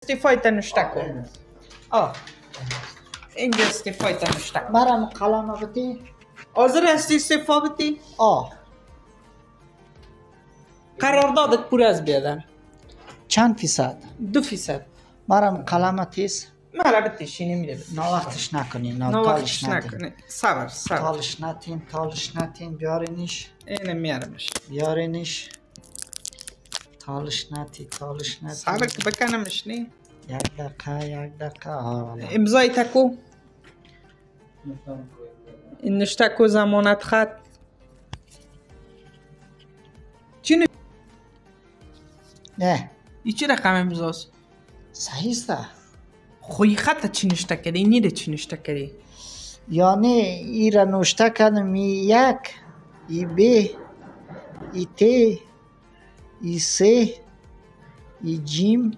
استیفای نوشته کن. اینجا استیفای نوشته کن. مرم قلم بدی؟ حاضر هستی استیفا بدی؟ قراردادت پر از بیادر. چند فیصد؟ 2%. مرم قلم تیز؟ مرا بتیشی نمیره. نوقتش نکنین. نوقتش نکنین. صبر. تالش نتین بیارینش. اینه میارمش. بیارینش. تالش نتی. صبر که بکنمش نی. یک دقیقه. امضای تکو. این نشته کو ضمانت خط. چی نه. این چی رقم امضاست؟ صحیح است. خوی خط چی نشته کردی؟ نیره چی نشته کردی؟ یعنی ای را نوشته کردم یک، ای بی، ای تی، ای سه، ای جیم،